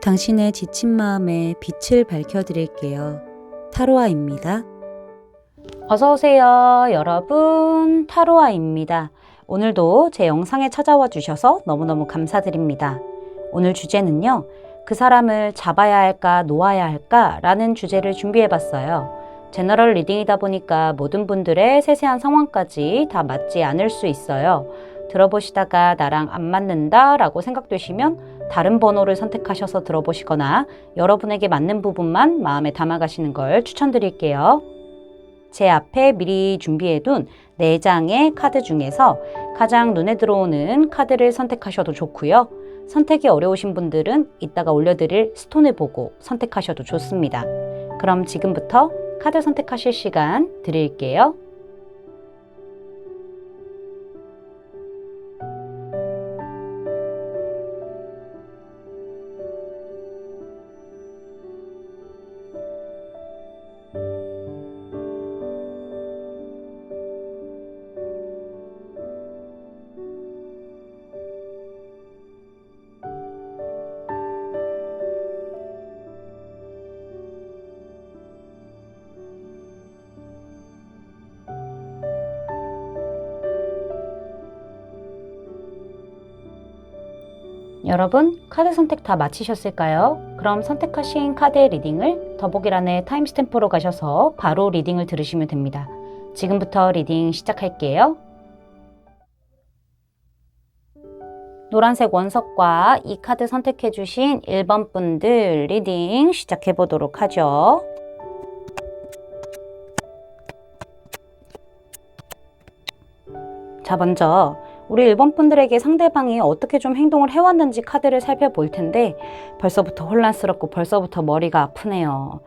당신의 지친 마음에 빛을 밝혀드릴게요. 타로아입니다. 어서오세요 여러분, 타로아입니다. 오늘도 제 영상에 찾아와 주셔서 너무너무 감사드립니다. 오늘 주제는요, 그 사람을 잡아야 할까 놓아야 할까 라는 주제를 준비해봤어요. 제너럴 리딩이다 보니까 모든 분들의 세세한 상황까지 다 맞지 않을 수 있어요. 들어보시다가 나랑 안 맞는다 라고 생각되시면 다른 번호를 선택하셔서 들어보시거나 여러분에게 맞는 부분만 마음에 담아가시는 걸 추천드릴게요. 제 앞에 미리 준비해둔 4장의 카드 중에서 가장 눈에 들어오는 카드를 선택하셔도 좋고요. 선택이 어려우신 분들은 이따가 올려드릴 스톤을 보고 선택하셔도 좋습니다. 그럼 지금부터 카드 선택하실 시간 드릴게요. 여러분, 카드 선택 다 마치셨을까요? 그럼 선택하신 카드의 리딩을 더보기란에 타임스탬프로 가셔서 바로 리딩을 들으시면 됩니다. 지금부터 리딩 시작할게요. 노란색 원석과 이 카드 선택해주신 1번 분들 리딩 시작해보도록 하죠. 자, 먼저 우리 1번 분들에게 상대방이 어떻게 좀 행동을 해왔는지 카드를 살펴볼 텐데 벌써부터 혼란스럽고 벌써부터 머리가 아프네요.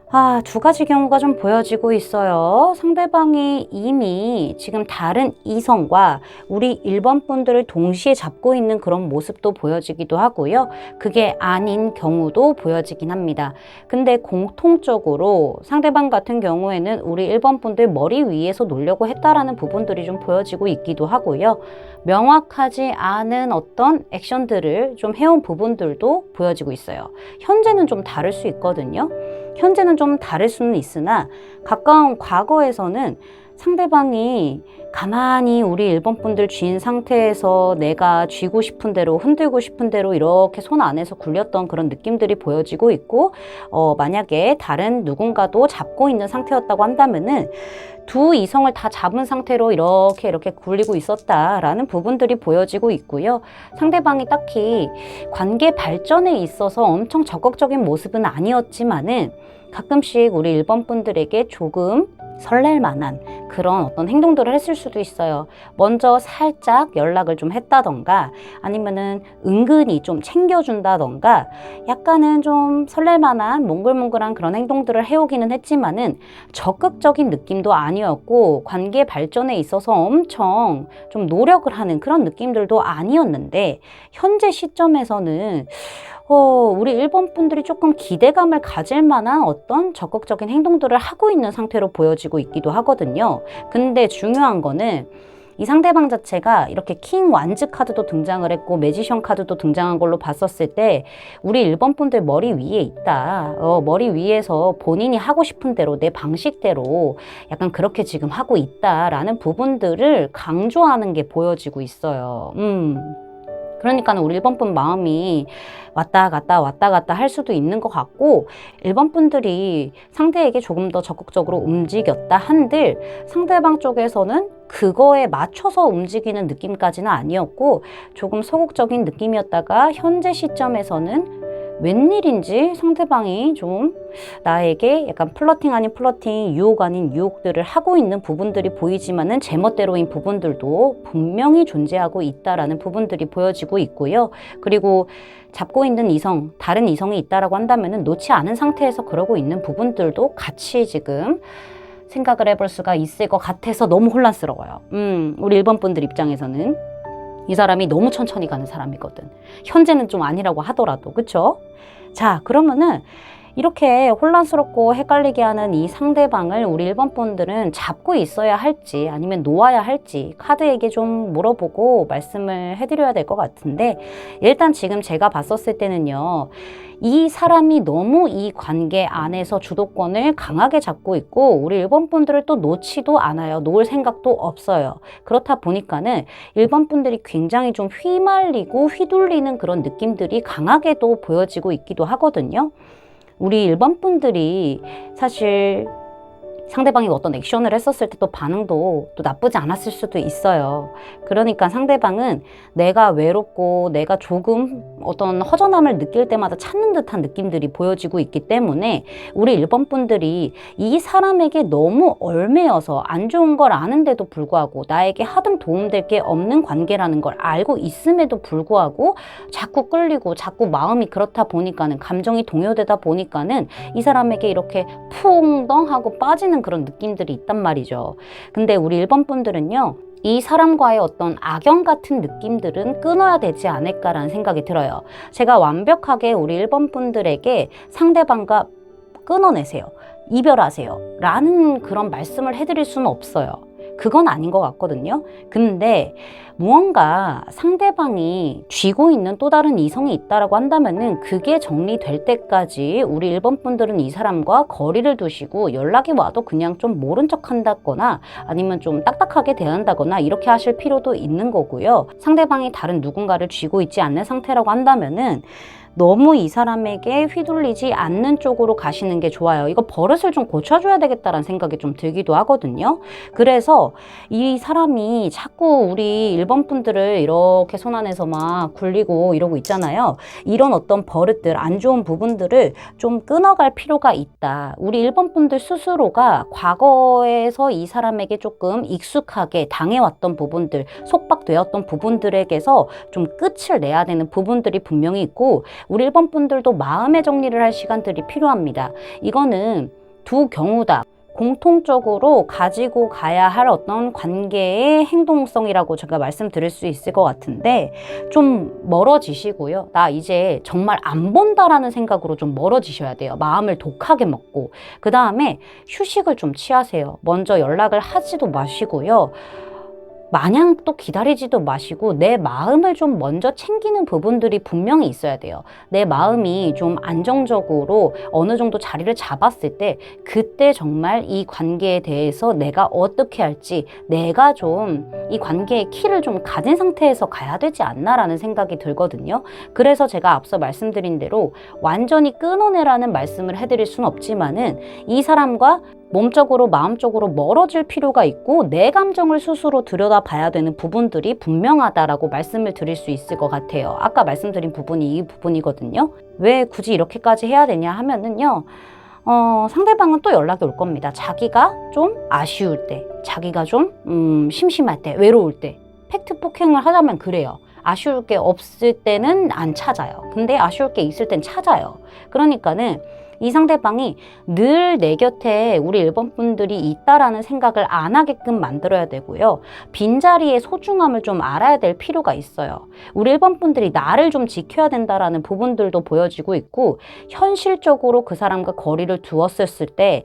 2가지 경우가 좀 보여지고 있어요. 상대방이 이미 지금 다른 이성과 우리 1번 분들을 동시에 잡고 있는 그런 모습도 보여지기도 하고요. 그게 아닌 경우도 보여지긴 합니다. 근데 공통적으로 상대방 같은 경우에는 우리 1번 분들 머리 위에서 놀려고 했다라는 부분들이 좀 보여지고 있기도 하고요. 명확하지 않은 어떤 액션들을 좀 해온 부분들도 보여지고 있어요. 현재는 좀 다를 수 있거든요. 현재는 좀 다를 수는 있으나 가까운 과거에서는 상대방이 가만히 우리 1번 분들 쥐인 상태에서 내가 쥐고 싶은 대로 흔들고 싶은 대로 이렇게 손 안에서 굴렸던 그런 느낌들이 보여지고 있고, 만약에 다른 누군가도 잡고 있는 상태였다고 한다면은 두 이성을 다 잡은 상태로 이렇게 굴리고 있었다라는 부분들이 보여지고 있고요. 상대방이 딱히 관계 발전에 있어서 엄청 적극적인 모습은 아니었지만은 가끔씩 우리 1번 분들에게 조금 설렐 만한 그런 어떤 행동들을 했을 수도 있어요. 먼저 살짝 연락을 좀 했다던가 아니면은 은근히 좀 챙겨준다던가 약간은 좀 설렐 만한 몽글몽글한 그런 행동들을 해오기는 했지만은 적극적인 느낌도 아니었고 관계 발전에 있어서 엄청 좀 노력을 하는 그런 느낌들도 아니었는데 현재 시점에서는 우리 1번 분들이 조금 기대감을 가질 만한 어떤 적극적인 행동들을 하고 있는 상태로 보여지고 있기도 하거든요. 근데 중요한 거는 이 상대방 자체가 이렇게 킹 완즈 카드도 등장을 했고 매지션 카드도 등장한 걸로 봤었을 때 우리 1번 분들 머리 위에 있다. 머리 위에서 본인이 하고 싶은 대로 내 방식대로 약간 그렇게 지금 하고 있다라는 부분들을 강조하는 게 보여지고 있어요. 그러니까 우리 1번 분 마음이 왔다 갔다 할 수도 있는 것 같고 1번 분들이 상대에게 조금 더 적극적으로 움직였다 한들 상대방 쪽에서는 그거에 맞춰서 움직이는 느낌까지는 아니었고 조금 소극적인 느낌이었다가 현재 시점에서는 웬일인지 상대방이 좀 나에게 약간 플러팅 아닌 플러팅, 유혹 아닌 유혹들을 하고 있는 부분들이 보이지만은 제멋대로인 부분들도 분명히 존재하고 있다라는 부분들이 보여지고 있고요. 그리고 잡고 있는 이성, 다른 이성이 있다라고 한다면은 놓지 않은 상태에서 그러고 있는 부분들도 같이 지금 생각을 해볼 수가 있을 것 같아서 너무 혼란스러워요. 우리 1번 분들 입장에서는 이 사람이 너무 천천히 가는 사람이거든. 현재는 좀 아니라고 하더라도, 그쵸? 자, 그러면은 이렇게 혼란스럽고 헷갈리게 하는 이 상대방을 우리 1번 분들은 잡고 있어야 할지 아니면 놓아야 할지 카드에게 좀 물어보고 말씀을 해드려야 될 것 같은데, 일단 지금 제가 봤었을 때는요, 이 사람이 너무 이 관계 안에서 주도권을 강하게 잡고 있고 우리 1번 분들을 또 놓지도 않아요. 놓을 생각도 없어요. 그렇다 보니까는 1번 분들이 굉장히 좀 휘말리고 휘둘리는 그런 느낌들이 강하게도 보여지고 있기도 하거든요. 우리 1번 분들이 사실 상대방이 어떤 액션을 했었을 때 또 반응도 또 나쁘지 않았을 수도 있어요. 그러니까 상대방은 내가 외롭고 내가 조금 어떤 허전함을 느낄 때마다 찾는 듯한 느낌들이 보여지고 있기 때문에 우리 1번 분들이 이 사람에게 너무 얽매여서 안 좋은 걸 아는데도 불구하고 나에게 하등 도움될 게 없는 관계라는 걸 알고 있음에도 불구하고 자꾸 끌리고 자꾸 마음이 그렇다 보니까는, 감정이 동요되다 보니까는 이 사람에게 이렇게 쿵덩하고 빠지는 그런 느낌들이 있단 말이죠. 근데 우리 1번 분들은요, 이 사람과의 어떤 악연 같은 느낌들은 끊어야 되지 않을까라는 생각이 들어요. 제가 완벽하게 우리 1번 분들에게 상대방과 끊어내세요, 이별하세요 라는 그런 말씀을 해드릴 수는 없어요. 그건 아닌 것 같거든요. 근데 무언가 상대방이 쥐고 있는 또 다른 이성이 있다라고 한다면은 그게 정리될 때까지 우리 1번 분들은 이 사람과 거리를 두시고 연락이 와도 그냥 좀 모른 척 한다거나 아니면 좀 딱딱하게 대한다거나 이렇게 하실 필요도 있는 거고요. 상대방이 다른 누군가를 쥐고 있지 않는 상태라고 한다면은 너무 이 사람에게 휘둘리지 않는 쪽으로 가시는 게 좋아요. 이거 버릇을 좀 고쳐줘야 되겠다라는 생각이 좀 들기도 하거든요. 그래서 이 사람이 자꾸 우리 1번 분들을 이렇게 손 안에서 막 굴리고 이러고 있잖아요. 이런 어떤 버릇들, 안 좋은 부분들을 좀 끊어갈 필요가 있다. 우리 1번 분들 스스로가 과거에서 이 사람에게 조금 익숙하게 당해왔던 부분들, 속박되었던 부분들에게서 좀 끝을 내야 되는 부분들이 분명히 있고, 우리 1번 분들도 마음의 정리를 할 시간들이 필요합니다. 이거는 두 경우다. 공통적으로 가지고 가야 할 어떤 관계의 행동성이라고 제가 말씀드릴 수 있을 것 같은데, 좀 멀어지시고요. 나 이제 정말 안 본다라는 생각으로 좀 멀어지셔야 돼요. 마음을 독하게 먹고. 그 다음에 휴식을 좀 취하세요. 먼저 연락을 하지도 마시고요. 마냥 또 기다리지도 마시고 내 마음을 좀 먼저 챙기는 부분들이 분명히 있어야 돼요. 내 마음이 좀 안정적으로 어느 정도 자리를 잡았을 때 그때 정말 이 관계에 대해서 내가 어떻게 할지, 내가 좀 이 관계의 키를 좀 가진 상태에서 가야 되지 않나라는 생각이 들거든요. 그래서 제가 앞서 말씀드린 대로 완전히 끊어내라는 말씀을 해드릴 수는 없지만은 이 사람과 몸적으로 마음적으로 멀어질 필요가 있고 내 감정을 스스로 들여다봐야 되는 부분들이 분명하다라고 말씀을 드릴 수 있을 것 같아요. 아까 말씀드린 부분이 이 부분이거든요. 왜 굳이 이렇게까지 해야 되냐 하면은요, 상대방은 또 연락이 올 겁니다. 자기가 좀 아쉬울 때, 자기가 좀 심심할 때, 외로울 때. 팩트 폭행을 하자면 그래요. 아쉬울 게 없을 때는 안 찾아요. 근데 아쉬울 게 있을 땐 찾아요. 그러니까는 이 상대방이 늘 내 곁에 우리 1번 분들이 있다라는 생각을 안 하게끔 만들어야 되고요. 빈자리의 소중함을 좀 알아야 될 필요가 있어요. 우리 1번 분들이 나를 좀 지켜야 된다라는 부분들도 보여지고 있고, 현실적으로 그 사람과 거리를 두었을 때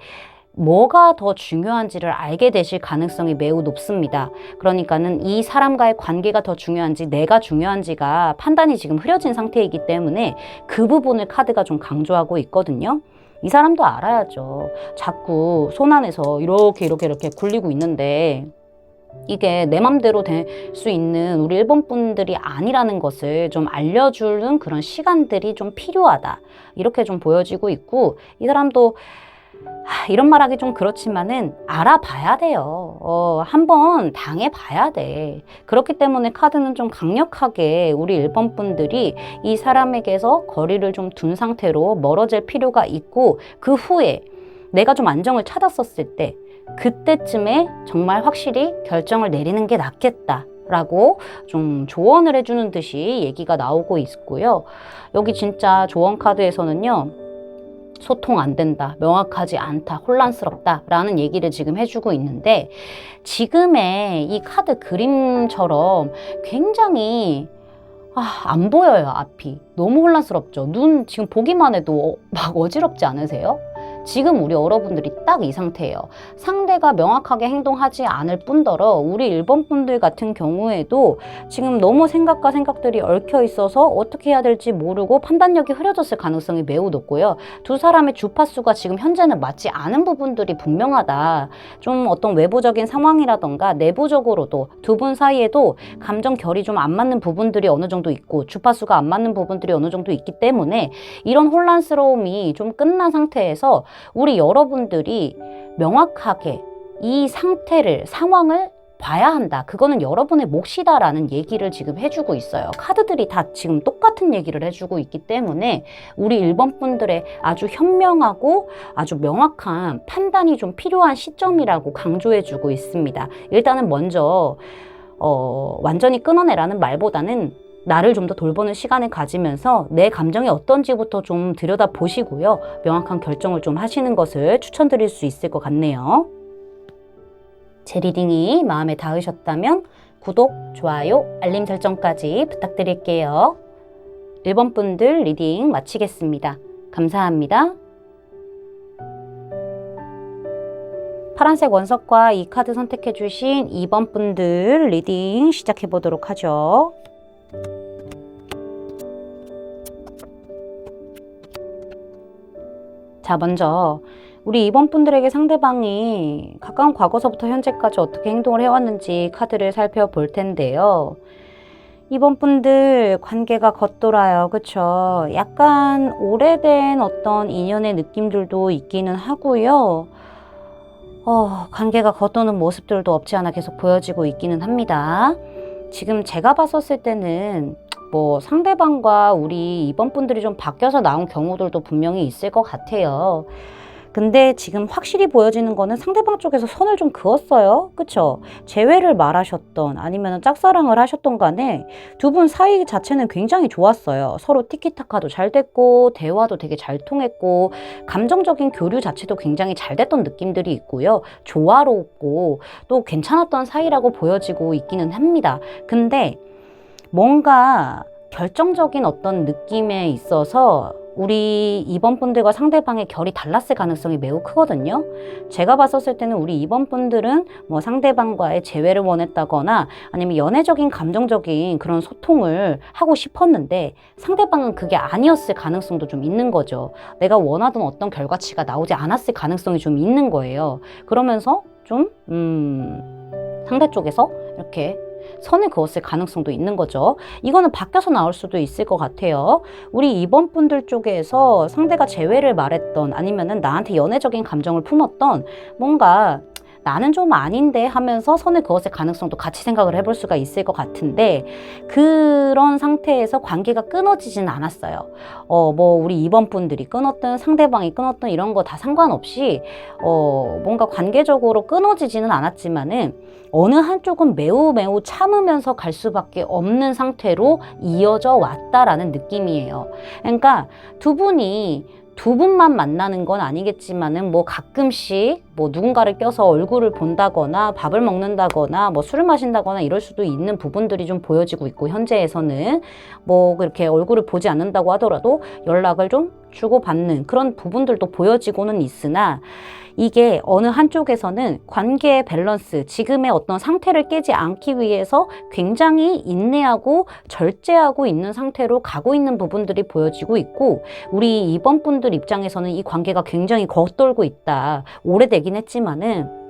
뭐가 더 중요한지를 알게 되실 가능성이 매우 높습니다. 그러니까는 이 사람과의 관계가 더 중요한지 내가 중요한지가 판단이 지금 흐려진 상태이기 때문에 그 부분을 카드가 좀 강조하고 있거든요. 이 사람도 알아야죠. 자꾸 손 안에서 이렇게 굴리고 있는데 이게 내 맘대로 될 수 있는 우리 1번 분들이 아니라는 것을 좀 알려주는 그런 시간들이 좀 필요하다. 이렇게 좀 보여지고 있고, 이 사람도 이런 말하기 좀 그렇지만은 알아봐야 돼요. 한번 당해봐야 돼. 그렇기 때문에 카드는 좀 강력하게 우리 1번 분들이 이 사람에게서 거리를 좀 둔 상태로 멀어질 필요가 있고, 그 후에 내가 좀 안정을 찾았었을 때 그때쯤에 정말 확실히 결정을 내리는 게 낫겠다 라고 좀 조언을 해주는 듯이 얘기가 나오고 있고요. 여기 진짜 조언 카드에서는요, 소통 안 된다, 명확하지 않다, 혼란스럽다 라는 얘기를 지금 해주고 있는데, 지금의 이 카드 그림처럼 굉장히 안 보여요, 앞이. 너무 혼란스럽죠. 눈 지금 보기만 해도 막 어지럽지 않으세요? 지금 우리 여러분들이 딱 이 상태예요. 상대가 명확하게 행동하지 않을 뿐더러 우리 일본 분들 같은 경우에도 지금 너무 생각과 생각들이 얽혀 있어서 어떻게 해야 될지 모르고 판단력이 흐려졌을 가능성이 매우 높고요. 두 사람의 주파수가 지금 현재는 맞지 않은 부분들이 분명하다. 좀 어떤 외부적인 상황이라던가 내부적으로도 두 분 사이에도 감정 결이 좀 안 맞는 부분들이 어느 정도 있고 주파수가 안 맞는 부분들이 어느 정도 있기 때문에 이런 혼란스러움이 좀 끝난 상태에서 우리 여러분들이 명확하게 이 상황을 봐야 한다. 그거는 여러분의 몫이다라는 얘기를 지금 해주고 있어요. 카드들이 다 지금 똑같은 얘기를 해주고 있기 때문에 우리 일본 분들의 아주 현명하고 아주 명확한 판단이 좀 필요한 시점이라고 강조해주고 있습니다. 일단은 먼저 완전히 끊어내라는 말보다는 나를 좀 더 돌보는 시간을 가지면서 내 감정이 어떤지부터 좀 들여다보시고요. 명확한 결정을 좀 하시는 것을 추천드릴 수 있을 것 같네요. 제 리딩이 마음에 닿으셨다면 구독, 좋아요, 알림 설정까지 부탁드릴게요. 1번 분들 리딩 마치겠습니다. 감사합니다. 파란색 원석과 이 카드 선택해 주신 2번 분들 리딩 시작해 보도록 하죠. 자, 먼저 우리 2번 분들에게 상대방이 가까운 과거서부터 현재까지 어떻게 행동을 해왔는지 카드를 살펴볼 텐데요. 2번 분들 관계가 겉돌아요. 그쵸? 약간 오래된 어떤 인연의 느낌들도 있기는 하고요. 관계가 겉도는 모습들도 없지 않아 계속 보여지고 있기는 합니다. 지금 제가 봤었을 때는 뭐 상대방과 우리 2번 분들이 좀 바뀌어서 나온 경우들도 분명히 있을 것 같아요. 근데 지금 확실히 보여지는 거는 상대방 쪽에서 선을 좀 그었어요. 그쵸? 재회를 말하셨던 아니면 짝사랑을 하셨던 간에 두 분 사이 자체는 굉장히 좋았어요. 서로 티키타카도 잘 됐고 대화도 되게 잘 통했고 감정적인 교류 자체도 굉장히 잘 됐던 느낌들이 있고요. 조화롭고 또 괜찮았던 사이라고 보여지고 있기는 합니다. 근데 뭔가 결정적인 어떤 느낌에 있어서 우리 2번 분들과 상대방의 결이 달랐을 가능성이 매우 크거든요. 제가 봤었을 때는 우리 2번 분들은 뭐 상대방과의 재회를 원했다거나 아니면 연애적인 감정적인 그런 소통을 하고 싶었는데 상대방은 그게 아니었을 가능성도 좀 있는 거죠. 내가 원하던 어떤 결과치가 나오지 않았을 가능성이 좀 있는 거예요. 그러면서 좀 상대 쪽에서 이렇게 선을 그었을 가능성도 있는 거죠. 이거는 바뀌어서 나올 수도 있을 것 같아요. 우리 2번 분들 쪽에서 상대가 재회를 말했던 아니면은 나한테 연애적인 감정을 품었던 뭔가 나는 좀 아닌데 하면서 선을 그었을 가능성도 같이 생각을 해볼 수가 있을 것 같은데 그런 상태에서 관계가 끊어지진 않았어요. 뭐 우리 2번 분들이 끊었든 상대방이 끊었든 이런 거 다 상관없이 뭔가 관계적으로 끊어지지는 않았지만은 어느 한쪽은 매우 참으면서 갈 수밖에 없는 상태로 이어져 왔다라는 느낌이에요. 그러니까 두 분만 만나는 건 아니겠지만은 뭐 가끔씩 뭐 누군가를 껴서 얼굴을 본다거나 밥을 먹는다거나 뭐 술을 마신다거나 이럴 수도 있는 부분들이 좀 보여지고 있고 현재에서는 뭐 그렇게 얼굴을 보지 않는다고 하더라도 연락을 좀 주고받는 그런 부분들도 보여지고는 있으나 이게 어느 한쪽에서는 관계의 밸런스, 지금의 어떤 상태를 깨지 않기 위해서 굉장히 인내하고 절제하고 있는 상태로 가고 있는 부분들이 보여지고 있고 우리 2번 분들 입장에서는 이 관계가 굉장히 겉돌고 있다. 오래되긴 했지만은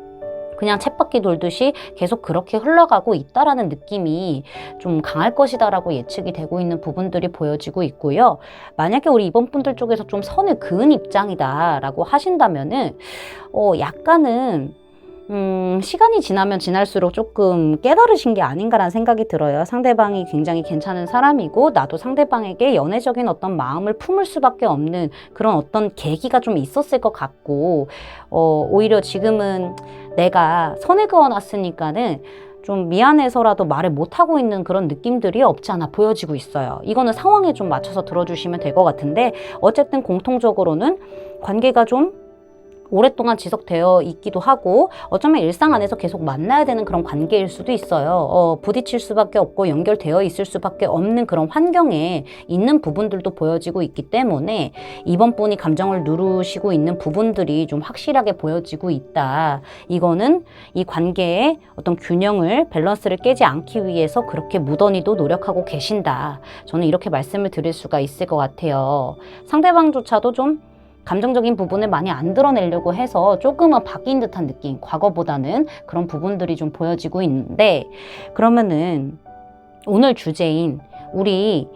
그냥 쳇바퀴 돌듯이 계속 그렇게 흘러가고 있다라는 느낌이 좀 강할 것이다라고 예측이 되고 있는 부분들이 보여지고 있고요. 만약에 우리 2번 분들 쪽에서 좀 선을 그은 입장이다라고 하신다면은 약간은 시간이 지나면 지날수록 조금 깨달으신 게 아닌가라는 생각이 들어요. 상대방이 굉장히 괜찮은 사람이고 나도 상대방에게 연애적인 어떤 마음을 품을 수밖에 없는 그런 어떤 계기가 좀 있었을 것 같고 오히려 지금은 내가 선을 그어놨으니까는 좀 미안해서라도 말을 못하고 있는 그런 느낌들이 없지 않아 보여지고 있어요. 이거는 상황에 좀 맞춰서 들어주시면 될 것 같은데 어쨌든 공통적으로는 관계가 좀 오랫동안 지속되어 있기도 하고 어쩌면 일상 안에서 계속 만나야 되는 그런 관계일 수도 있어요. 부딪힐 수밖에 없고 연결되어 있을 수밖에 없는 그런 환경에 있는 부분들도 보여지고 있기 때문에 이번 분이 감정을 누르시고 있는 부분들이 좀 확실하게 보여지고 있다. 이거는 이 관계의 어떤 균형을 밸런스를 깨지 않기 위해서 그렇게 무던히도 노력하고 계신다. 저는 이렇게 말씀을 드릴 수가 있을 것 같아요. 상대방조차도 좀 감정적인 부분을 많이 안 드러내려고 해서 조금은 바뀐 듯한 느낌, 과거보다는 그런 부분들이 좀 보여지고 있는데, 그러면은 오늘 주제인 우리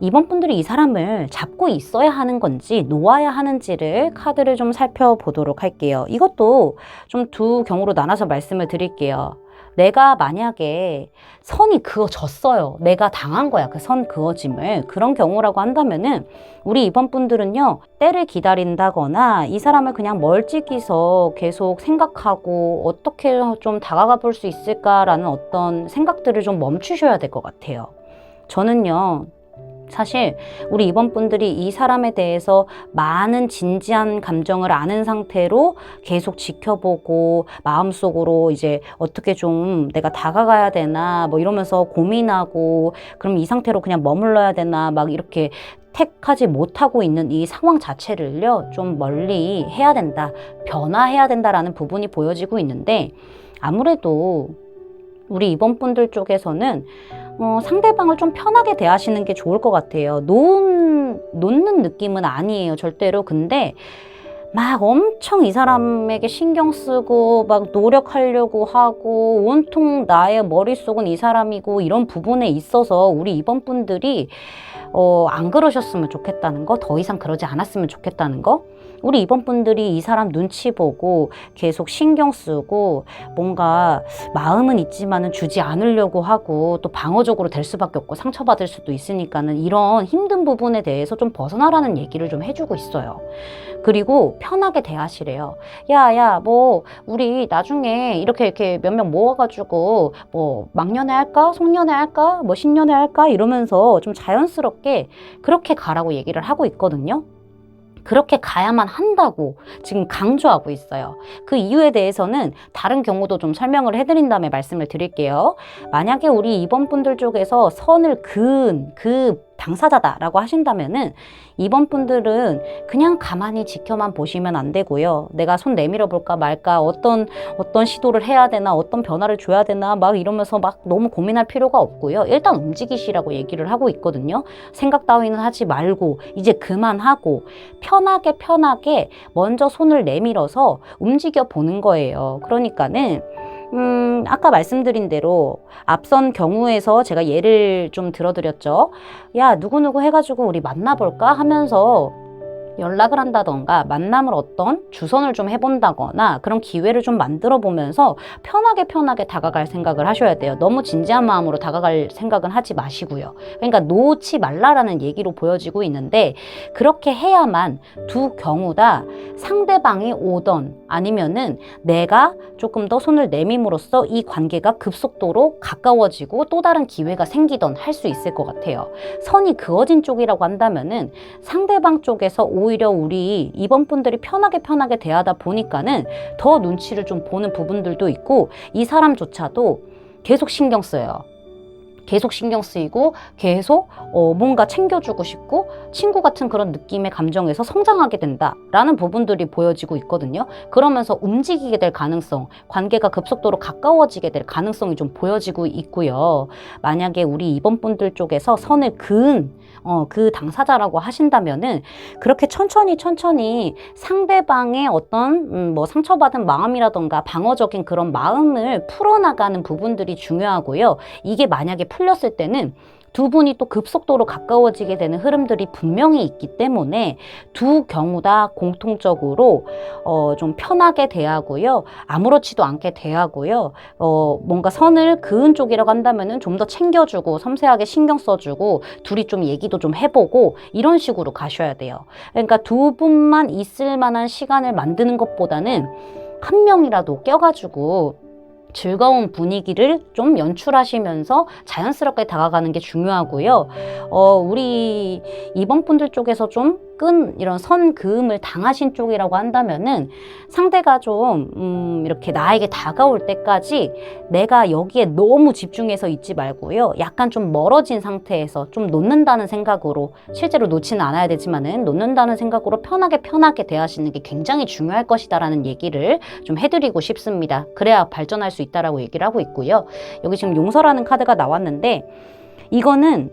이번 분들이 이 사람을 잡고 있어야 하는 건지 놓아야 하는지를 카드를 좀 살펴보도록 할게요. 이것도 좀 두 경우로 나눠서 말씀을 드릴게요. 내가 만약에 선이 그어졌어요. 내가 당한 거야. 그 선 그어짐을. 그런 경우라고 한다면은 우리 이번 분들은요. 때를 기다린다거나 이 사람을 그냥 멀찍이서 계속 생각하고 어떻게 좀 다가가 볼 수 있을까라는 어떤 생각들을 좀 멈추셔야 될 것 같아요. 저는요. 사실 우리 이번 분들이 이 사람에 대해서 많은 진지한 감정을 아는 상태로 계속 지켜보고 마음속으로 이제 어떻게 좀 내가 다가가야 되나 뭐 이러면서 고민하고 그럼 이 상태로 그냥 머물러야 되나 막 이렇게 택하지 못하고 있는 이 상황 자체를요 좀 멀리 해야 된다, 변화해야 된다라는 부분이 보여지고 있는데 아무래도 우리 이번 분들 쪽에서는 상대방을 좀 편하게 대하시는 게 좋을 것 같아요. 놓는 느낌은 아니에요, 절대로. 근데 막 엄청 이 사람에게 신경 쓰고 막 노력하려고 하고 온통 나의 머릿속은 이 사람이고 이런 부분에 있어서 우리 이번 분들이 안 그러셨으면 좋겠다는 거, 더 이상 그러지 않았으면 좋겠다는 거. 우리 이번 분들이 이 사람 눈치 보고 계속 신경 쓰고 뭔가 마음은 있지만은 주지 않으려고 하고 또 방어적으로 될 수밖에 없고 상처받을 수도 있으니까는 이런 힘든 부분에 대해서 좀 벗어나라는 얘기를 좀 해주고 있어요. 그리고 편하게 대하시래요. 야, 뭐 우리 나중에 이렇게 몇 명 모아가지고 뭐 막년회 할까? 송년회 할까? 뭐 신년회 할까? 이러면서 좀 자연스럽게 그렇게 가라고 얘기를 하고 있거든요. 그렇게 가야만 한다고 지금 강조하고 있어요. 그 이유에 대해서는 다른 경우도 좀 설명을 해드린 다음에 말씀을 드릴게요. 만약에 우리 이번 분들 쪽에서 선을 그은 그 당사자다라고 하신다면은 이번 분들은 그냥 가만히 지켜만 보시면 안 되고요. 내가 손 내밀어 볼까 말까, 어떤 시도를 해야 되나, 어떤 변화를 줘야 되나 막 이러면서 막 너무 고민할 필요가 없고요. 일단 움직이시라고 얘기를 하고 있거든요. 생각 따위는 하지 말고 이제 그만하고 편하게 먼저 손을 내밀어서 움직여 보는 거예요. 그러니까는 아까 말씀드린 대로 앞선 경우에서 제가 예를 좀 들어드렸죠. 야, 누구누구 해가지고 우리 만나볼까 하면서 연락을 한다던가 만남을 어떤 주선을 좀 해본다거나 그런 기회를 좀 만들어 보면서 편하게 다가갈 생각을 하셔야 돼요. 너무 진지한 마음으로 다가갈 생각은 하지 마시고요. 그러니까 놓지 말라라는 얘기로 보여지고 있는데 그렇게 해야만 두 경우 다 상대방이 오던 아니면은 내가 조금 더 손을 내밈으로써 이 관계가 급속도로 가까워지고 또 다른 기회가 생기던 할 수 있을 것 같아요. 선이 그어진 쪽이라고 한다면은 상대방 쪽에서 오히려 우리 이번 분들이 편하게 대하다 보니까는 더 눈치를 좀 보는 부분들도 있고 이 사람조차도 계속 신경 써요. 계속 신경 쓰이고 계속 뭔가 챙겨주고 싶고 친구 같은 그런 느낌의 감정에서 성장하게 된다라는 부분들이 보여지고 있거든요. 그러면서 움직이게 될 가능성, 관계가 급속도로 가까워지게 될 가능성이 좀 보여지고 있고요. 만약에 우리 이번 분들 쪽에서 선을 그은 그 당사자라고 하신다면은 그렇게 천천히 상대방의 어떤 뭐 상처받은 마음이라던가 방어적인 그런 마음을 풀어나가는 부분들이 중요하고요. 이게 만약에 풀렸을 때는 두 분이 또 급속도로 가까워지게 되는 흐름들이 분명히 있기 때문에 두 경우 다 공통적으로 좀 편하게 대하고요. 아무렇지도 않게 대하고요. 뭔가 선을 그은 쪽이라고 한다면은 좀 더 챙겨주고 섬세하게 신경 써주고 둘이 좀 얘기도 좀 해보고 이런 식으로 가셔야 돼요. 그러니까 두 분만 있을 만한 시간을 만드는 것보다는 한 명이라도 껴가지고 즐거운 분위기를 좀 연출하시면서 자연스럽게 다가가는 게 중요하고요. 우리 이번 분들 쪽에서 좀 이런 선 그음을 당하신 쪽이라고 한다면은 상대가 좀 이렇게 나에게 다가올 때까지 내가 여기에 너무 집중해서 있지 말고요. 약간 좀 멀어진 상태에서 좀 놓는다는 생각으로, 실제로 놓지는 않아야 되지만은 놓는다는 생각으로 편하게 대하시는 게 굉장히 중요할 것이다라는 얘기를 좀 해드리고 싶습니다. 그래야 발전할 수 있다라고 얘기를 하고 있고요. 여기 지금 용서라는 카드가 나왔는데, 이거는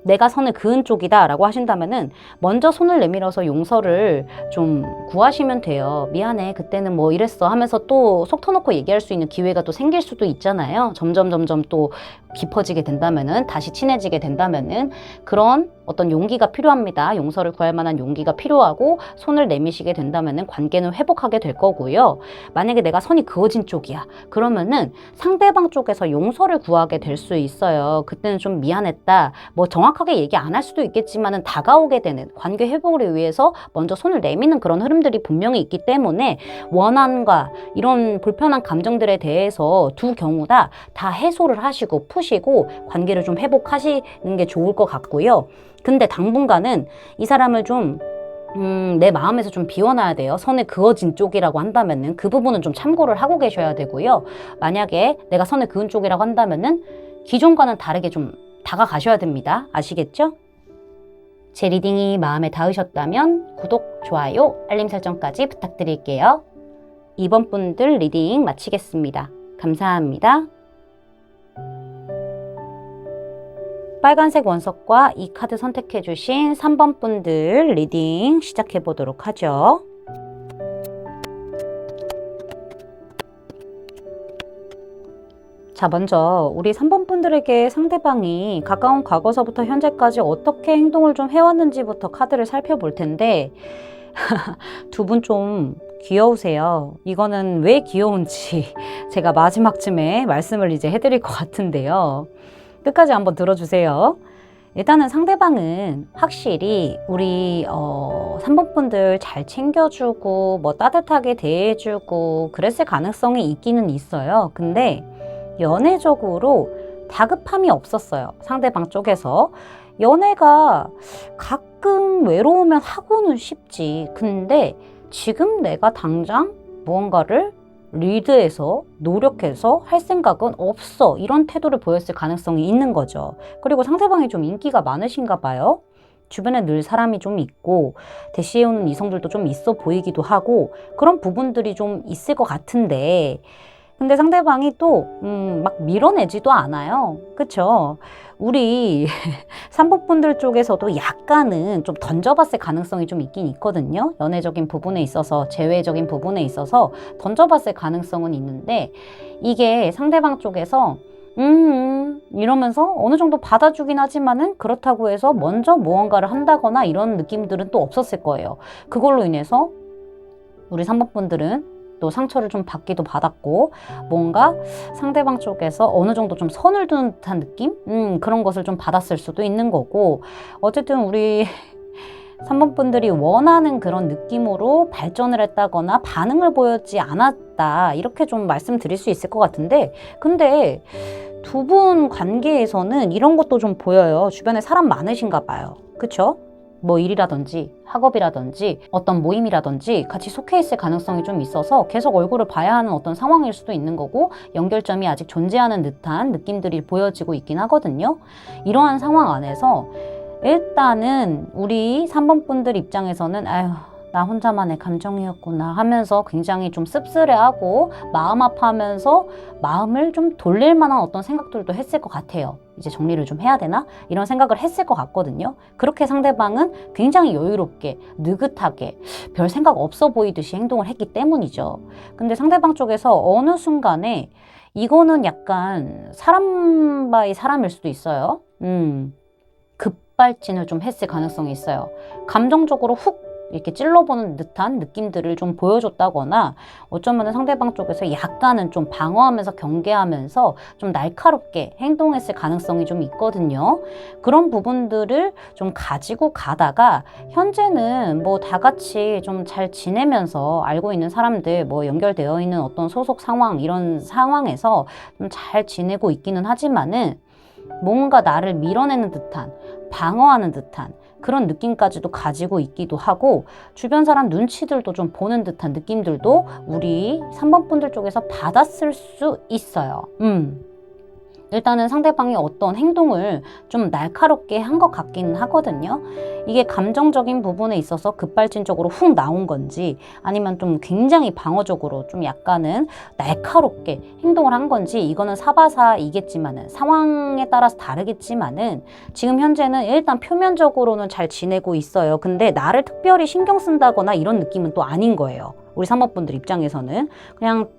내가 선을 그은 쪽이다 라고 하신다면은 먼저 손을 내밀어서 용서를 좀 구하시면 돼요. 미안해, 그때는 뭐 이랬어 하면서 또 속 터놓고 얘기할 수 있는 기회가 또 생길 수도 있잖아요. 점점 또 깊어지게 된다면은, 다시 친해지게 된다면은 그런 어떤 용기가 필요합니다. 용서를 구할 만한 용기가 필요하고 손을 내미시게 된다면은 관계는 회복하게 될 거고요. 만약에 내가 선이 그어진 쪽이야, 그러면은 상대방 쪽에서 용서를 구하게 될 수 있어요. 그때는 좀 미안했다, 뭐 정확하게 얘기 안 할 수도 있겠지만은 다가오게 되는, 관계 회복을 위해서 먼저 손을 내미는 그런 흐름들이 분명히 있기 때문에 원한과 이런 불편한 감정들에 대해서 두 경우 다 해소를 하시고 푸시고 관계를 좀 회복하시는 게 좋을 것 같고요. 근데 당분간은 이 사람을 좀 내 마음에서 좀 비워놔야 돼요. 선에 그어진 쪽이라고 한다면은 그 부분은 좀 참고를 하고 계셔야 되고요. 만약에 내가 선에 그은 쪽이라고 한다면은 기존과는 다르게 좀 다가가셔야 됩니다. 아시겠죠? 제 리딩이 마음에 닿으셨다면 구독, 좋아요, 알림 설정까지 부탁드릴게요. 이번 분들 리딩 마치겠습니다. 감사합니다. 빨간색 원석과 이 카드 선택해주신 3번 분들 리딩 시작해보도록 하죠. 자, 먼저 우리 3번 분들에게 상대방이 가까운 과거서부터 현재까지 어떻게 행동을 좀 해왔는지부터 카드를 살펴볼 텐데 두 분 좀 귀여우세요. 이거는 왜 귀여운지 제가 마지막쯤에 말씀을 이제 해드릴 것 같은데요. 끝까지 한번 들어주세요. 일단은 상대방은 확실히 우리 3번 분들 잘 챙겨주고 뭐 따뜻하게 대해주고 그랬을 가능성이 있기는 있어요. 근데 연애적으로 다급함이 없었어요. 상대방 쪽에서. 연애가 가끔 외로우면 하고는 싶지. 근데 지금 내가 당장 무언가를 리드해서 노력해서 할 생각은 없어, 이런 태도를 보였을 가능성이 있는 거죠. 그리고 상대방이 좀 인기가 많으신가 봐요. 주변에 늘 사람이 좀 있고 대시해오는 이성들도 좀 있어 보이기도 하고 그런 부분들이 좀 있을 것 같은데, 근데 상대방이 또 막 밀어내지도 않아요. 그쵸? 우리 3번 분들 쪽에서도 약간은 좀 던져봤을 가능성이 좀 있긴 있거든요. 연애적인 부분에 있어서, 재회적인 부분에 있어서 던져봤을 가능성은 있는데, 이게 상대방 쪽에서 이러면서 어느 정도 받아주긴 하지만은 그렇다고 해서 먼저 무언가를 한다거나 이런 느낌들은 또 없었을 거예요. 그걸로 인해서 우리 3번 분들은 또 상처를 좀 받기도 받았고, 뭔가 상대방 쪽에서 어느 정도 좀 선을 두는 듯한 느낌? 그런 것을 좀 받았을 수도 있는 거고, 어쨌든 우리 3번 분들이 원하는 그런 느낌으로 발전을 했다거나 반응을 보였지 않았다, 이렇게 좀 말씀드릴 수 있을 것 같은데, 근데 두 분 관계에서는 이런 것도 좀 보여요. 주변에 사람 많으신가 봐요. 그쵸? 뭐 일이라든지 학업이라든지 어떤 모임이라든지 같이 속해 있을 가능성이 좀 있어서 계속 얼굴을 봐야 하는 어떤 상황일 수도 있는 거고, 연결점이 아직 존재하는 듯한 느낌들이 보여지고 있긴 하거든요. 이러한 상황 안에서 일단은 우리 3번 분들 입장에서는 아휴, 나 혼자만의 감정이었구나 하면서 굉장히 좀 씁쓸해하고 마음 아파하면서 마음을 좀 돌릴 만한 어떤 생각들도 했을 것 같아요. 이제 정리를 좀 해야 되나? 이런 생각을 했을 것 같거든요. 그렇게 상대방은 굉장히 여유롭게, 느긋하게, 별 생각 없어 보이듯이 행동을 했기 때문이죠. 근데 상대방 쪽에서 어느 순간에 이거는 약간 사람 바이 사람일 수도 있어요. 급발진을 좀 했을 가능성이 있어요. 감정적으로 훅 이렇게 찔러보는 듯한 느낌들을 좀 보여줬다거나, 어쩌면 상대방 쪽에서 약간은 좀 방어하면서 경계하면서 좀 날카롭게 행동했을 가능성이 좀 있거든요. 그런 부분들을 좀 가지고 가다가 현재는 뭐 다 같이 좀 잘 지내면서 알고 있는 사람들, 뭐 연결되어 있는 어떤 소속 상황, 이런 상황에서 좀 잘 지내고 있기는 하지만은 뭔가 나를 밀어내는 듯한, 방어하는 듯한 그런 느낌까지도 가지고 있기도 하고 주변 사람 눈치들도 좀 보는 듯한 느낌들도 우리 3번 분들 쪽에서 받았을 수 있어요. 일단은 상대방이 어떤 행동을 좀 날카롭게 한 것 같기는 하거든요. 이게 감정적인 부분에 있어서 급발진적으로 훅 나온 건지 아니면 좀 굉장히 방어적으로 좀 약간은 날카롭게 행동을 한 건지 이거는 사바사이겠지만은 상황에 따라서 다르겠지만은 지금 현재는 일단 표면적으로는 잘 지내고 있어요. 근데 나를 특별히 신경 쓴다거나 이런 느낌은 또 아닌 거예요. 우리 3번 분들 입장에서는 그냥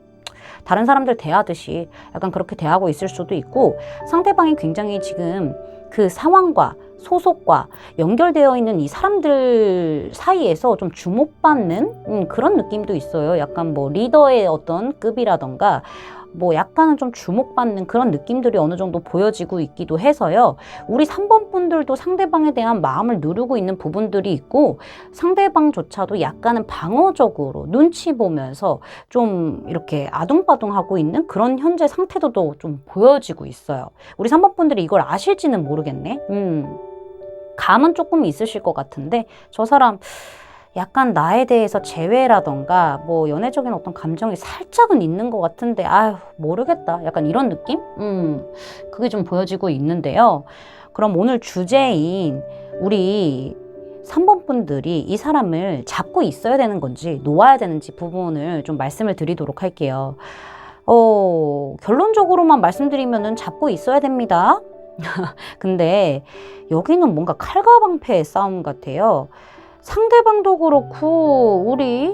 다른 사람들 대하듯이 약간 그렇게 대하고 있을 수도 있고 상대방이 굉장히 지금 그 상황과 소속과 연결되어 있는 이 사람들 사이에서 좀 주목받는 그런 느낌도 있어요. 약간 뭐 리더의 어떤 급이라던가 뭐 약간은 좀 주목받는 그런 느낌들이 어느 정도 보여지고 있기도 해서요. 우리 3번 분들도 상대방에 대한 마음을 누르고 있는 부분들이 있고 상대방조차도 약간은 방어적으로 눈치 보면서 좀 이렇게 아둥바둥하고 있는 그런 현재 상태도 좀 보여지고 있어요. 우리 3번 분들이 이걸 아실지는 모르겠네. 감은 조금 있으실 것 같은데 저 사람 약간 나에 대해서 재회라던가 뭐 연애적인 어떤 감정이 살짝은 있는 것 같은데 아휴 모르겠다 약간 이런 느낌? 그게 좀 보여지고 있는데요. 그럼 오늘 주제인 우리 3번 분들이 이 사람을 잡고 있어야 되는 건지 놓아야 되는지 부분을 좀 말씀을 드리도록 할게요. 결론적으로만 말씀드리면은 잡고 있어야 됩니다. 근데 여기는 뭔가 칼과 방패의 싸움 같아요. 상대방도 그렇고 우리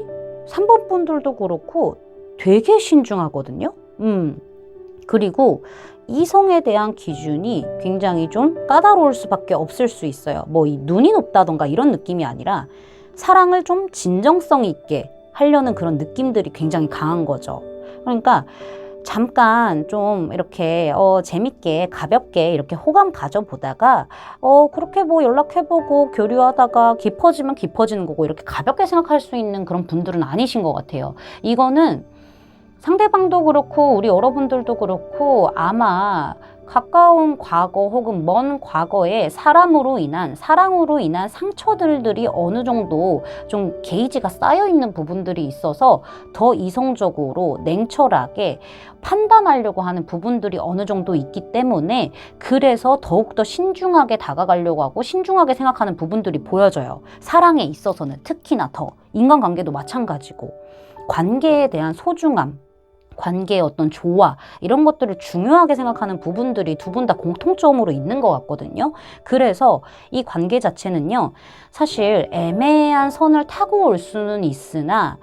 3번 분들도 그렇고 되게 신중하거든요. 그리고 이성에 대한 기준이 굉장히 좀 까다로울 수밖에 없을 수 있어요. 뭐 이 눈이 높다던가 이런 느낌이 아니라 사랑을 좀 진정성 있게 하려는 그런 느낌들이 굉장히 강한 거죠. 그러니까 잠깐 좀 이렇게 재밌게 가볍게 이렇게 호감 가져보다가 그렇게 뭐 연락해보고 교류하다가 깊어지면 깊어지는 거고 이렇게 가볍게 생각할 수 있는 그런 분들은 아니신 것 같아요. 이거는 상대방도 그렇고 우리 여러분들도 그렇고 아마 가까운 과거 혹은 먼 과거에 사랑으로 인한 상처들이 어느 정도 좀 게이지가 쌓여 있는 부분들이 있어서 더 이성적으로 냉철하게 판단하려고 하는 부분들이 어느 정도 있기 때문에 그래서 더욱더 신중하게 다가가려고 하고 신중하게 생각하는 부분들이 보여져요. 사랑에 있어서는 특히나 더 인간관계도 마찬가지고 관계에 대한 소중함 관계의 어떤 조화 이런 것들을 중요하게 생각하는 부분들이 두 분 다 공통점으로 있는 것 같거든요. 그래서 이 관계 자체는요. 사실 애매한 선을 타고 올 수는 있으나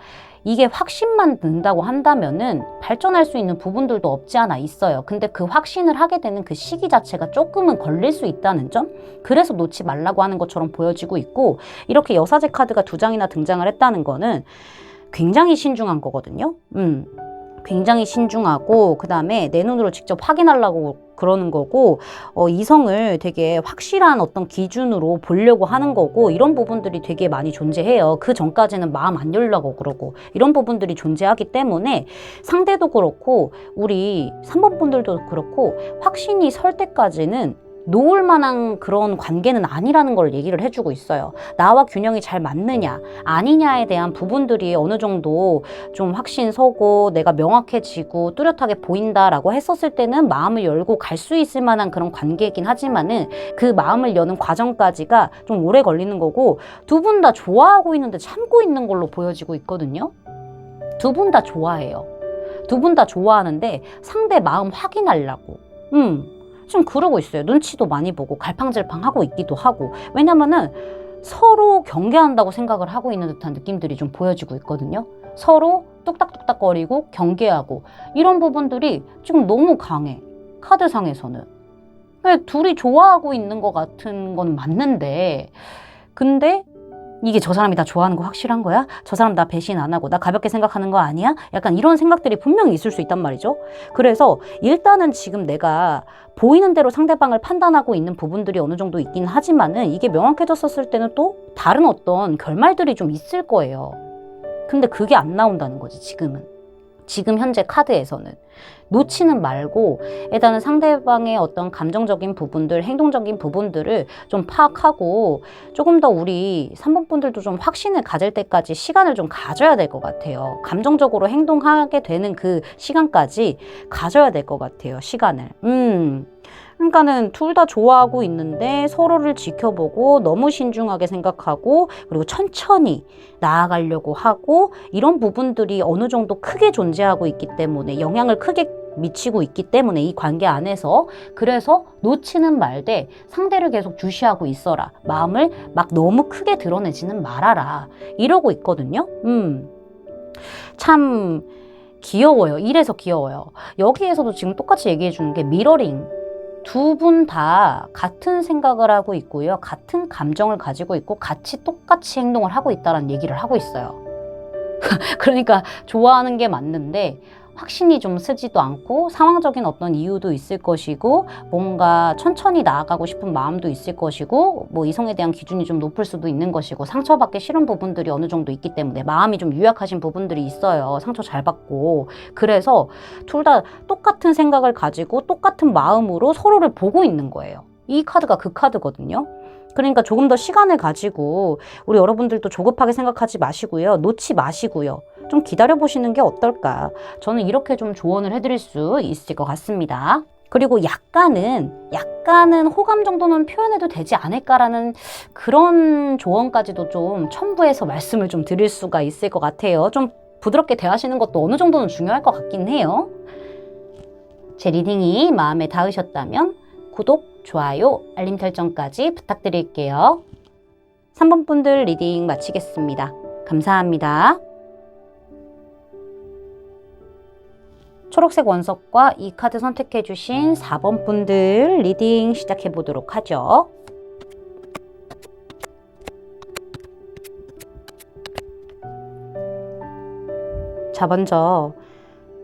이게 확신만 든다고 한다면은 발전할 수 있는 부분들도 없지 않아 있어요. 근데 그 확신을 하게 되는 그 시기 자체가 조금은 걸릴 수 있다는 점? 그래서 놓지 말라고 하는 것처럼 보여지고 있고 이렇게 여사제 카드가 2장이나 등장을 했다는 거는 굉장히 신중한 거거든요. 굉장히 신중하고 그 다음에 내 눈으로 직접 확인하려고 그러는 거고 이성을 되게 확실한 어떤 기준으로 보려고 하는 거고 이런 부분들이 되게 많이 존재해요. 그 전까지는 마음 안 열려고 그러고 이런 부분들이 존재하기 때문에 상대도 그렇고 우리 3번 분들도 그렇고 확신이 설 때까지는 놓을 만한 그런 관계는 아니라는 걸 얘기를 해주고 있어요. 나와 균형이 잘 맞느냐 아니냐에 대한 부분들이 어느 정도 좀 확신 서고 내가 명확해지고 뚜렷하게 보인다라고 했었을 때는 마음을 열고 갈 수 있을 만한 그런 관계이긴 하지만은 그 마음을 여는 과정까지가 좀 오래 걸리는 거고 두 분 다 좋아하고 있는데 참고 있는 걸로 보여지고 있거든요. 두 분 다 좋아해요. 두 분 다 좋아하는데 상대 마음 확인하려고 좀 그러고 있어요. 눈치도 많이 보고 갈팡질팡하고 있기도 하고 왜냐면은 서로 경계한다고 생각을 하고 있는 듯한 느낌들이 좀 보여지고 있거든요. 서로 뚝딱뚝딱거리고 경계하고 이런 부분들이 지금 너무 강해. 카드상에서는. 둘이 좋아하고 있는 것 같은 건 맞는데 근데 이게 저 사람이 나 좋아하는 거 확실한 거야? 저 사람 나 배신 안 하고 나 가볍게 생각하는 거 아니야? 약간 이런 생각들이 분명히 있을 수 있단 말이죠. 그래서 일단은 지금 내가 보이는 대로 상대방을 판단하고 있는 부분들이 어느 정도 있긴 하지만은 이게 명확해졌었을 때는 또 다른 어떤 결말들이 좀 있을 거예요. 근데 그게 안 나온다는 거지 지금은. 지금 현재 카드에서는. 놓치는 말고 일단은 상대방의 어떤 감정적인 부분들, 행동적인 부분들을 좀 파악하고 조금 더 우리 3번 분들도 좀 확신을 가질 때까지 시간을 좀 가져야 될 것 같아요. 감정적으로 행동하게 되는 그 시간까지 가져야 될 것 같아요. 시간을. 그러니까는 둘 다 좋아하고 있는데 서로를 지켜보고 너무 신중하게 생각하고 그리고 천천히 나아가려고 하고 이런 부분들이 어느 정도 크게 존재하고 있기 때문에 영향을 크게 미치고 있기 때문에 이 관계 안에서 그래서 놓치는 말되 상대를 계속 주시하고 있어라. 마음을 막 너무 크게 드러내지는 말아라. 이러고 있거든요. 참 귀여워요. 이래서 귀여워요. 여기에서도 지금 똑같이 얘기해 주는 게 미러링. 두 분 다 같은 생각을 하고 있고요. 같은 감정을 가지고 있고 같이 똑같이 행동을 하고 있다는 얘기를 하고 있어요. 그러니까 좋아하는 게 맞는데 확신이 좀 쓰지도 않고 상황적인 어떤 이유도 있을 것이고 뭔가 천천히 나아가고 싶은 마음도 있을 것이고 뭐 이성에 대한 기준이 좀 높을 수도 있는 것이고 상처받기 싫은 부분들이 어느 정도 있기 때문에 마음이 좀 유약하신 부분들이 있어요. 상처 잘 받고. 그래서 둘 다 똑같은 생각을 가지고 똑같은 마음으로 서로를 보고 있는 거예요. 이 카드가 그 카드거든요. 그러니까 조금 더 시간을 가지고 우리 여러분들도 조급하게 생각하지 마시고요. 놓지 마시고요. 좀 기다려보시는 게 어떨까. 저는 이렇게 좀 조언을 해드릴 수 있을 것 같습니다. 그리고 약간은 호감 정도는 표현해도 되지 않을까라는 그런 조언까지도 좀 첨부해서 말씀을 좀 드릴 수가 있을 것 같아요. 좀 부드럽게 대하시는 것도 어느 정도는 중요할 것 같긴 해요. 제 리딩이 마음에 닿으셨다면 구독, 좋아요, 알림 설정까지 부탁드릴게요. 3번 분들 리딩 마치겠습니다. 감사합니다. 초록색 원석과 이 카드 선택해주신 4번 분들 리딩 시작해보도록 하죠. 자, 먼저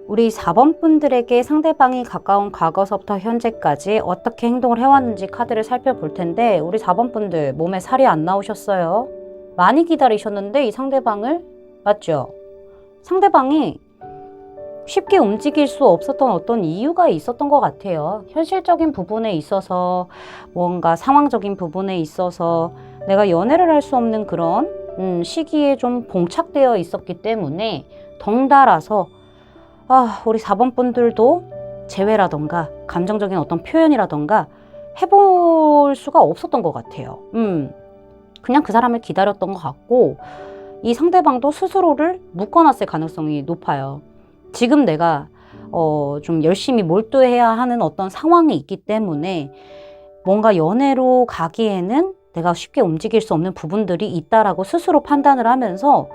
우리 4번 분들에게 상대방이 가까운 과거서부터 현재까지 어떻게 행동을 해왔는지 카드를 살펴볼 텐데 우리 4번 분들 몸에 살이 안 나오셨어요. 많이 기다리셨는데 이 상대방을 맞죠? 상대방이 쉽게 움직일 수 없었던 어떤 이유가 있었던 것 같아요. 현실적인 부분에 있어서 뭔가 상황적인 부분에 있어서 내가 연애를 할 수 없는 그런 시기에 좀 봉착되어 있었기 때문에 덩달아서 우리 4번 분들도 재회라던가 감정적인 어떤 표현이라던가 해볼 수가 없었던 것 같아요. 그냥 그 사람을 기다렸던 것 같고 이 상대방도 스스로를 묶어놨을 가능성이 높아요. 지금 내가 좀 열심히 몰두해야 하는 어떤 상황이 있기 때문에 뭔가 연애로 가기에는 내가 쉽게 움직일 수 없는 부분들이 있다라고 스스로 판단을 하면서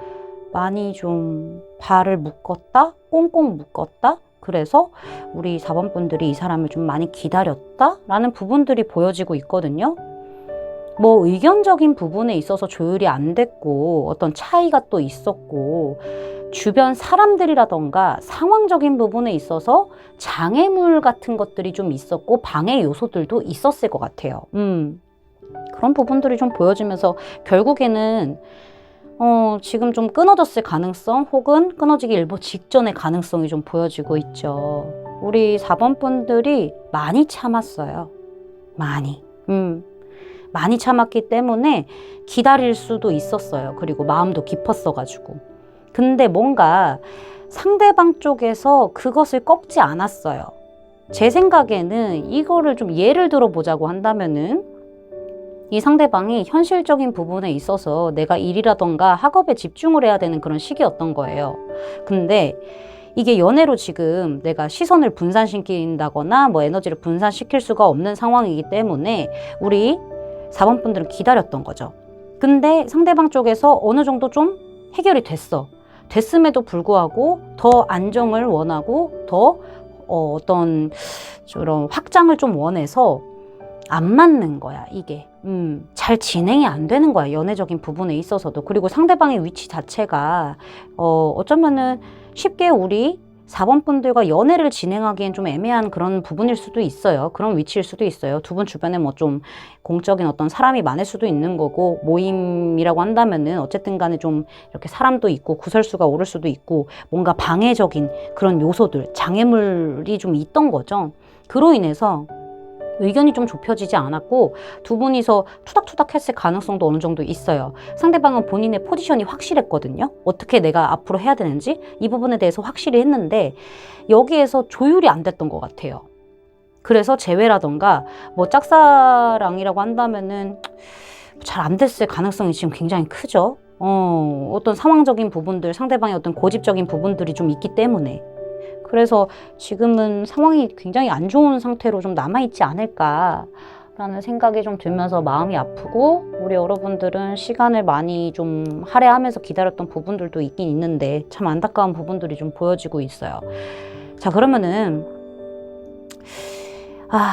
많이 좀 발을 묶었다? 꽁꽁 묶었다? 그래서 우리 4번 분들이 이 사람을 좀 많이 기다렸다라는 부분들이 보여지고 있거든요. 뭐 의견적인 부분에 있어서 조율이 안 됐고 어떤 차이가 또 있었고 주변 사람들이라던가 상황적인 부분에 있어서 장애물 같은 것들이 좀 있었고 방해 요소들도 있었을 것 같아요. 그런 부분들이 좀 보여지면서 결국에는 지금 좀 끊어졌을 가능성 혹은 끊어지기 일보 직전의 가능성이 좀 보여지고 있죠. 우리 4번 분들이 많이 참았어요. 많이 참았기 때문에 기다릴 수도 있었어요. 그리고 마음도 깊었어가지고. 근데 뭔가 상대방 쪽에서 그것을 꺾지 않았어요. 제 생각에는 이거를 좀 예를 들어보자고 한다면은 이 상대방이 현실적인 부분에 있어서 내가 일이라던가 학업에 집중을 해야 되는 그런 시기였던 거예요. 근데 이게 연애로 지금 내가 시선을 분산시킨다거나 뭐 에너지를 분산시킬 수가 없는 상황이기 때문에 우리 4번 분들은 기다렸던 거죠. 근데 상대방 쪽에서 어느 정도 좀 해결이 됐음에도 불구하고 더 안정을 원하고 더 어떤 저런 확장을 좀 원해서 안 맞는 거야, 이게. 잘 진행이 안 되는 거야, 연애적인 부분에 있어서도. 그리고 상대방의 위치 자체가 어쩌면은 쉽게 우리 4번 분들과 연애를 진행하기엔 좀 애매한 그런 부분일 수도 있어요. 그런 위치일 수도 있어요. 두 분 주변에 뭐 좀 공적인 어떤 사람이 많을 수도 있는 거고, 모임이라고 한다면은 어쨌든 간에 좀 이렇게 사람도 있고 구설수가 오를 수도 있고, 뭔가 방해적인 그런 요소들, 장애물이 좀 있던 거죠. 그로 인해서 의견이 좀 좁혀지지 않았고 두 분이서 투닥투닥 했을 가능성도 어느 정도 있어요. 상대방은 본인의 포지션이 확실했거든요. 어떻게 내가 앞으로 해야 되는지 이 부분에 대해서 확실히 했는데 여기에서 조율이 안 됐던 것 같아요. 그래서 재회라던가 뭐 짝사랑이라고 한다면은 잘 안 됐을 가능성이 지금 굉장히 크죠. 어떤 상황적인 부분들, 상대방의 어떤 고집적인 부분들이 좀 있기 때문에. 그래서 지금은 상황이 굉장히 안 좋은 상태로 좀 남아있지 않을까라는 생각이 좀 들면서 마음이 아프고, 우리 여러분들은 시간을 많이 좀 할애하면서 기다렸던 부분들도 있긴 있는데 참 안타까운 부분들이 좀 보여지고 있어요. 자, 그러면은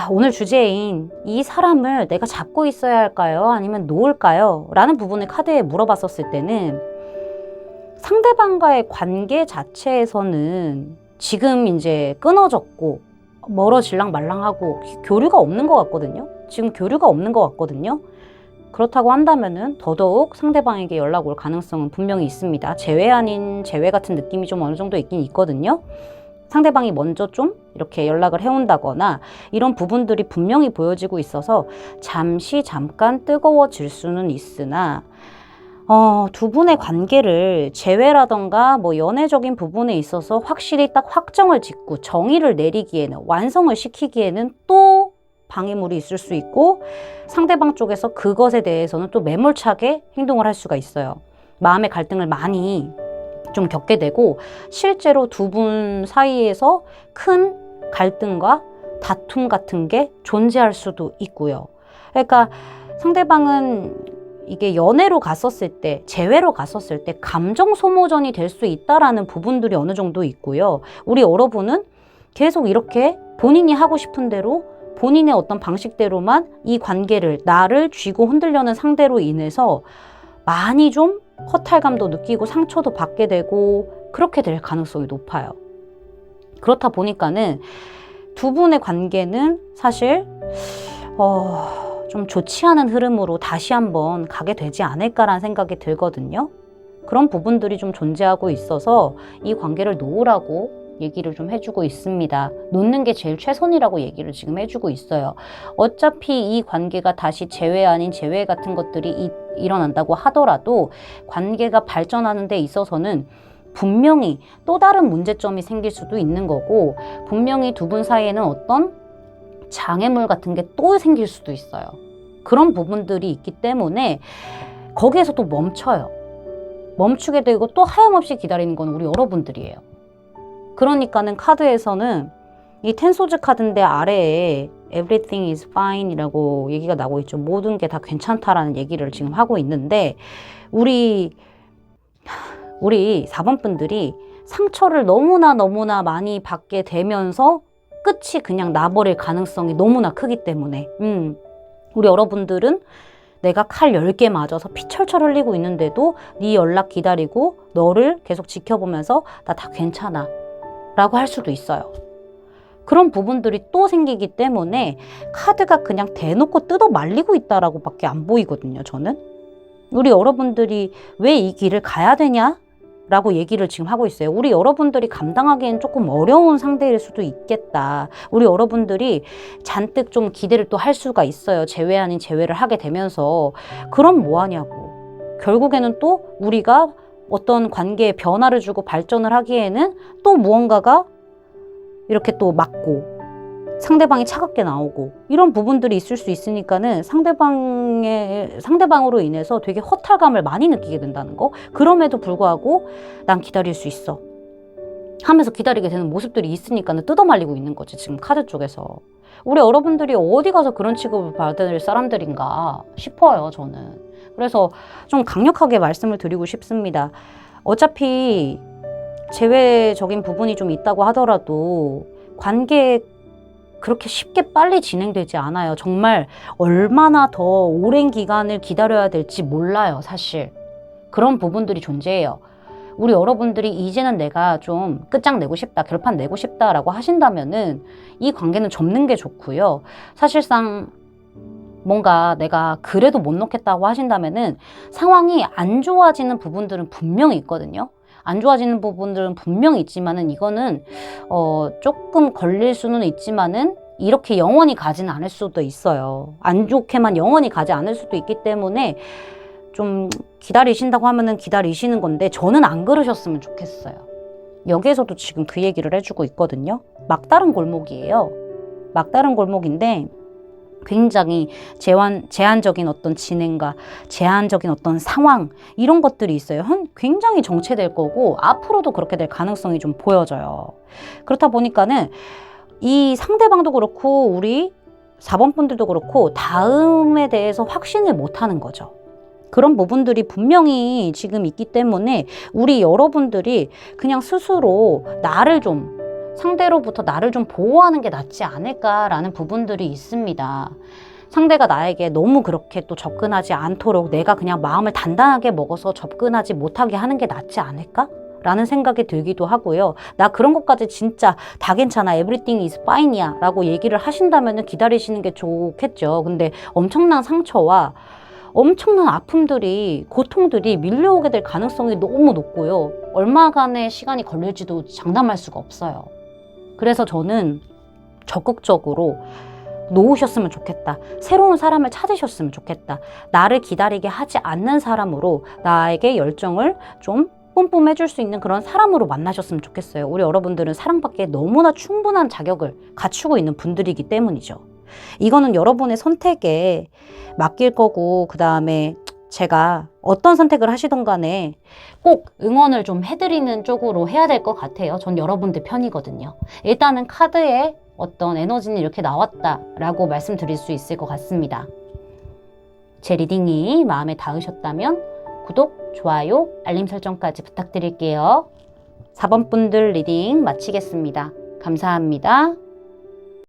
오늘 주제인 이 사람을 내가 잡고 있어야 할까요? 아니면 놓을까요? 라는 부분을 카드에 물어봤었을 때는 상대방과의 관계 자체에서는 지금 이제 끊어졌고 멀어질랑 말랑하고 교류가 없는 것 같거든요. 지금 교류가 없는 것 같거든요. 그렇다고 한다면은 더더욱 상대방에게 연락 올 가능성은 분명히 있습니다. 재회 아닌 재회 같은 느낌이 좀 어느 정도 있긴 있거든요. 상대방이 먼저 좀 이렇게 연락을 해온다거나 이런 부분들이 분명히 보여지고 있어서 잠깐 뜨거워질 수는 있으나 두 분의 관계를 재회라던가 뭐 연애적인 부분에 있어서 확실히 딱 확정을 짓고 정의를 내리기에는, 완성을 시키기에는 또 방해물이 있을 수 있고 상대방 쪽에서 그것에 대해서는 또 매몰차게 행동을 할 수가 있어요. 마음의 갈등을 많이 좀 겪게 되고 실제로 두 분 사이에서 큰 갈등과 다툼 같은 게 존재할 수도 있고요. 그러니까 상대방은 이게 연애로 갔었을 때, 재회로 갔었을 때 감정 소모전이 될 수 있다라는 부분들이 어느 정도 있고요. 우리 여러분은 계속 이렇게 본인이 하고 싶은 대로 본인의 어떤 방식대로만 이 관계를, 나를 쥐고 흔들려는 상대로 인해서 많이 좀 허탈감도 느끼고 상처도 받게 되고 그렇게 될 가능성이 높아요. 그렇다 보니까는 두 분의 관계는 사실 좀 좋지 않은 흐름으로 다시 한번 가게 되지 않을까라는 생각이 들거든요. 그런 부분들이 좀 존재하고 있어서 이 관계를 놓으라고 얘기를 좀 해주고 있습니다. 놓는 게 제일 최선이라고 얘기를 지금 해주고 있어요. 어차피 이 관계가 다시 재회 아닌 재회 같은 것들이 일어난다고 하더라도 관계가 발전하는 데 있어서는 분명히 또 다른 문제점이 생길 수도 있는 거고, 분명히 두 분 사이에는 어떤 장애물 같은 게 또 생길 수도 있어요. 그런 부분들이 있기 때문에 거기에서 또 멈춰요. 멈추게 되고 또 하염없이 기다리는 건 우리 여러분들이에요. 그러니까는 카드에서는 이 텐소즈 카드인데 아래에 everything is fine 이라고 얘기가 나오고 있죠. 모든 게 다 괜찮다라는 얘기를 지금 하고 있는데 우리 4번 분들이 상처를 너무나 많이 받게 되면서 끝이 그냥 나버릴 가능성이 너무나 크기 때문에 우리 여러분들은 내가 칼 10개 맞아서 피 철철 흘리고 있는데도 네 연락 기다리고 너를 계속 지켜보면서 나 다 괜찮아 라고 할 수도 있어요. 그런 부분들이 또 생기기 때문에 카드가 그냥 대놓고 뜯어 말리고 있다라고 밖에 안 보이거든요, 저는. 우리 여러분들이 왜 이 길을 가야 되냐? 라고 얘기를 지금 하고 있어요. 우리 여러분들이 감당하기엔 조금 어려운 상대일 수도 있겠다. 우리 여러분들이 잔뜩 좀 기대를 또 할 수가 있어요. 재회 아닌 재회를 하게 되면서. 그럼 뭐 하냐고. 결국에는 또 우리가 어떤 관계에 변화를 주고 발전을 하기에는 또 무언가가 이렇게 또 맞고 상대방이 차갑게 나오고 이런 부분들이 있을 수 있으니까는 상대방으로 인해서 되게 허탈감을 많이 느끼게 된다는 거. 그럼에도 불구하고 난 기다릴 수 있어 하면서 기다리게 되는 모습들이 있으니까는 뜯어말리고 있는 거지, 지금 카드 쪽에서. 우리 여러분들이 어디 가서 그런 취급을 받을 사람들인가 싶어요, 저는. 그래서 좀 강력하게 말씀을 드리고 싶습니다. 어차피 재회적인 부분이 좀 있다고 하더라도 관계에 그렇게 쉽게 빨리 진행되지 않아요. 정말 얼마나 더 오랜 기간을 기다려야 될지 몰라요, 사실. 그런 부분들이 존재해요. 우리 여러분들이 이제는 내가 좀 끝장내고 싶다, 결판 내고 싶다라고 하신다면은 이 관계는 접는 게 좋고요. 사실상 뭔가 내가 그래도 못 놓겠다고 하신다면은 상황이 안 좋아지는 부분들은 분명히 있거든요. 안 좋아지는 부분들은 분명히 있지만은 이거는 조금 걸릴 수는 있지만은 이렇게 영원히 가지는 않을 수도 있어요. 안 좋게만 영원히 가지 않을 수도 있기 때문에 좀 기다리신다고 하면은 기다리시는 건데 저는 안 그러셨으면 좋겠어요. 여기에서도 지금 그 얘기를 해주고 있거든요. 막다른 골목이에요. 막다른 골목인데 굉장히 제한적인 어떤 진행과 제한적인 어떤 상황 이런 것들이 있어요. 굉장히 정체될 거고 앞으로도 그렇게 될 가능성이 좀 보여져요. 그렇다 보니까는 이 상대방도 그렇고 우리 4번 분들도 그렇고 다음에 대해서 확신을 못 하는 거죠. 그런 부분들이 분명히 지금 있기 때문에 우리 여러분들이 그냥 스스로 상대로부터 나를 좀 보호하는 게 낫지 않을까라는 부분들이 있습니다. 상대가 나에게 너무 그렇게 또 접근하지 않도록 내가 그냥 마음을 단단하게 먹어서 접근하지 못하게 하는 게 낫지 않을까? 라는 생각이 들기도 하고요. 나 그런 것까지 진짜 다 괜찮아, everything is fine이야 라고 얘기를 하신다면 기다리시는 게 좋겠죠. 근데 엄청난 상처와 엄청난 아픔들이, 고통들이 밀려오게 될 가능성이 너무 높고요. 얼마간의 시간이 걸릴지도 장담할 수가 없어요. 그래서 저는 적극적으로 놓으셨으면 좋겠다. 새로운 사람을 찾으셨으면 좋겠다. 나를 기다리게 하지 않는 사람으로 나에게 열정을 좀 뿜뿜해줄 수 있는 그런 사람으로 만나셨으면 좋겠어요. 우리 여러분들은 사랑받기에 너무나 충분한 자격을 갖추고 있는 분들이기 때문이죠. 이거는 여러분의 선택에 맡길 거고 그 다음에 제가 어떤 선택을 하시던 간에 꼭 응원을 좀 해드리는 쪽으로 해야 될 것 같아요. 전 여러분들 편이거든요. 일단은 카드에 어떤 에너지는 이렇게 나왔다라고 말씀드릴 수 있을 것 같습니다. 제 리딩이 마음에 닿으셨다면 구독, 좋아요, 알림 설정까지 부탁드릴게요. 4번 분들 리딩 마치겠습니다. 감사합니다.